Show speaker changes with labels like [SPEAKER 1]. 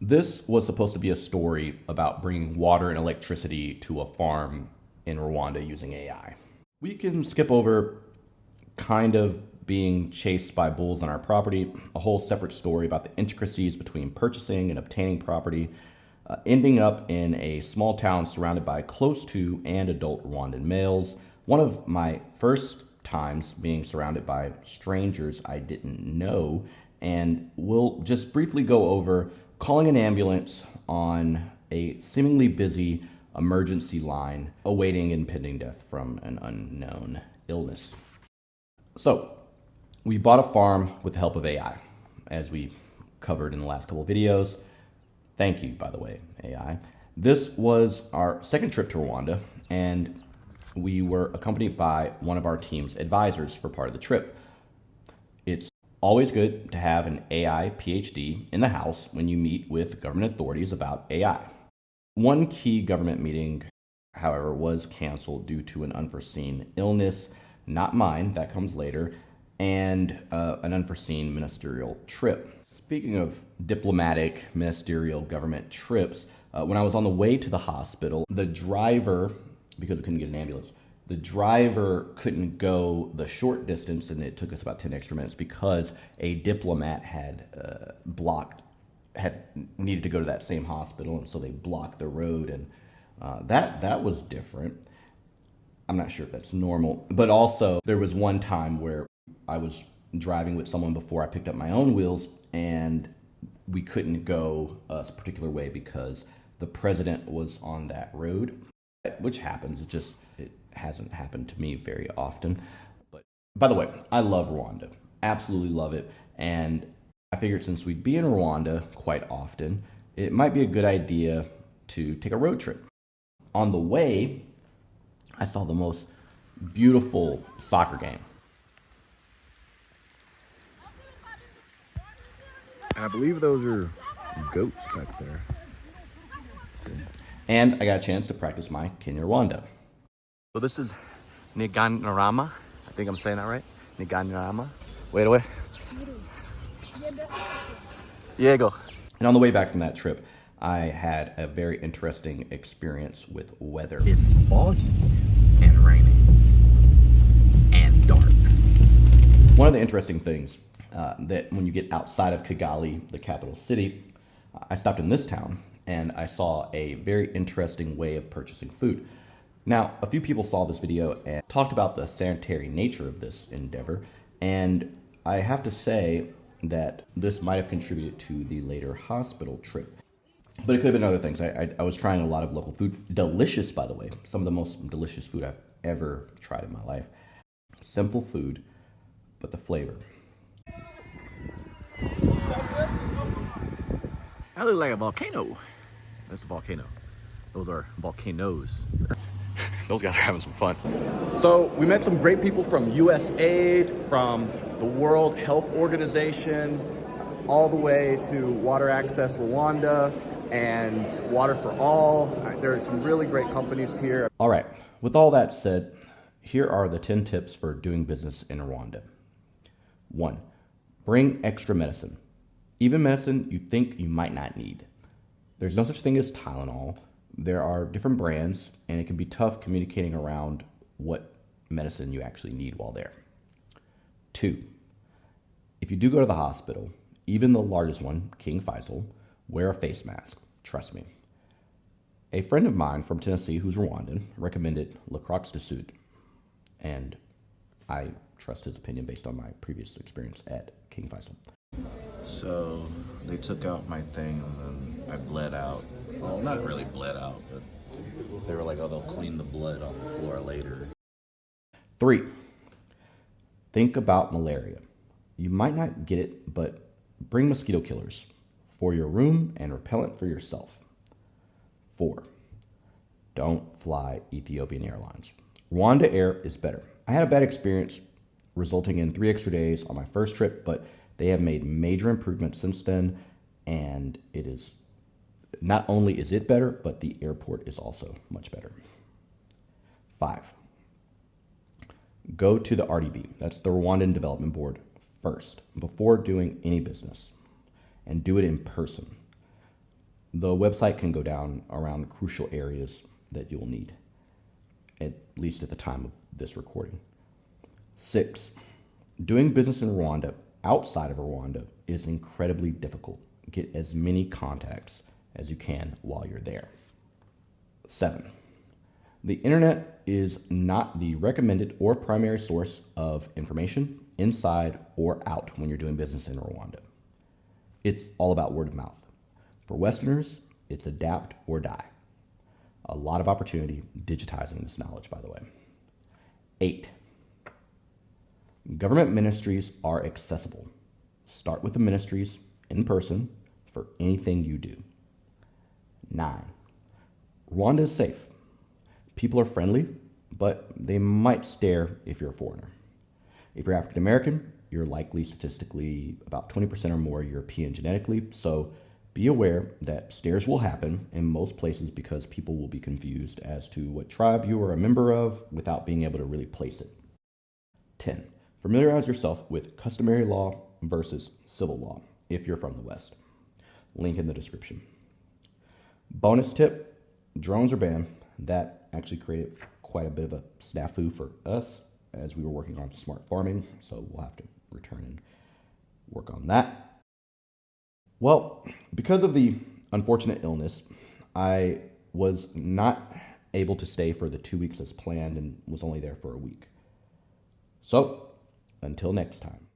[SPEAKER 1] This was supposed to be a story about bringing water and electricity to a farm in Rwanda using AI. We can skip over kind of being chased by bulls on our property, a whole separate story about the intricacies between purchasing and obtaining property, ending up in a small town surrounded by close to and adult Rwandan males. One of my first times being surrounded by strangers I didn't know, and we'll just briefly go over calling an ambulance on a seemingly busy emergency line awaiting impending death from an unknown illness. So, we bought a farm with the help of AI, as we covered in the last couple of videos. Thank you, by the way, AI. This was our second trip to Rwanda, and we were accompanied by one of our team's advisors for part of the trip. It's always good to have an AI PhD in the house when you meet with government authorities about AI. One key government meeting, however, was canceled due to an unforeseen illness, not mine, that comes later, and an unforeseen ministerial trip. Speaking of diplomatic, ministerial government trips, when I was on the way to the hospital, the driver, because we couldn't get an ambulance, the driver couldn't go the short distance, and it took us about 10 extra minutes because a diplomat had needed to go to that same hospital, and so they blocked the road, and that was different. I'm not sure if that's normal, but also there was one time where I was driving with someone before I picked up my own wheels, and we couldn't go a particular way because the president was on that road, which happens. It hasn't happened to me very often. But by the way, I love Rwanda, absolutely love it, and I figured since we'd be in Rwanda quite often, it might be a good idea to take a road trip. On the way, I saw the most beautiful soccer game.
[SPEAKER 2] And I believe those are goats back there.
[SPEAKER 1] And I got a chance to practice my Kinyarwanda. So this is Nyirangarama. I think I'm saying that right. Nyirangarama. Wait. Diego. And on the way back from that trip, I had a very interesting experience with weather.
[SPEAKER 2] It's foggy and raining and dark.
[SPEAKER 1] One of the interesting things that when you get outside of Kigali, the capital city, I stopped in this town and I saw a very interesting way of purchasing food. Now, a few people saw this video and talked about the sanitary nature of this endeavor, and I have to say that this might have contributed to the later hospital trip. But it could have been other things. I was trying a lot of local food. Delicious, by the way. Some of the most delicious food I've ever tried in my life. Simple food, but the flavor.
[SPEAKER 2] That looks like a volcano. That's a volcano. Those are volcanoes.
[SPEAKER 1] Those guys are having some fun. So we met some great people from USAID, from the World Health Organization, all the way to Water Access Rwanda and Water for All. There are some really great companies here. All right, with all that said, here are the 10 tips for doing business in Rwanda. 1, bring extra medicine. Even medicine you think you might not need. There's no such thing as Tylenol. There are different brands, and it can be tough communicating around what medicine you actually need while there. 2, if you do go to the hospital, even the largest one, King Faisal, wear a face mask. Trust me. A friend of mine from Tennessee who's Rwandan recommended La Croix de Sud, and I trust his opinion based on my previous experience at King Faisal.
[SPEAKER 3] So they took out my thing and then I bled out. Well, not really bled out, but they were like, oh, they'll clean the blood on the floor later.
[SPEAKER 1] 3, think about malaria. You might not get it, but bring mosquito killers for your room and repellent for yourself. 4, don't fly Ethiopian Airlines. Rwanda Air is better. I had a bad experience resulting in 3 extra days on my first trip, but they have made major improvements since then, and it is not only is it better, but the airport is also much better. 5, go to the RDB, that's the Rwandan Development Board, first, before doing any business, and do it in person. The website can go down around crucial areas that you'll need, at least at the time of this recording. 6, doing business in Rwanda outside of Rwanda is incredibly difficult. Get as many contacts as you can while you're there. 7, the internet is not the recommended or primary source of information inside or out when you're doing business in Rwanda. It's all about word of mouth. For Westerners, it's adapt or die. A lot of opportunity digitizing this knowledge, by the way. 8, government ministries are accessible. Start with the ministries in person for anything you do. 9, Rwanda is safe. People are friendly, but they might stare if you're a foreigner. If you're African American, you're likely statistically about 20% or more European genetically, so be aware that stares will happen in most places because people will be confused as to what tribe you are a member of without being able to really place it. 10, familiarize yourself with customary law versus civil law if you're from the West. Link in the description. Bonus tip, drones are banned. That actually created quite a bit of a snafu for us as we were working on smart farming, so we'll have to return and work on that. Well, because of the unfortunate illness, I was not able to stay for the 2 weeks as planned and was only there for a week. So, until next time.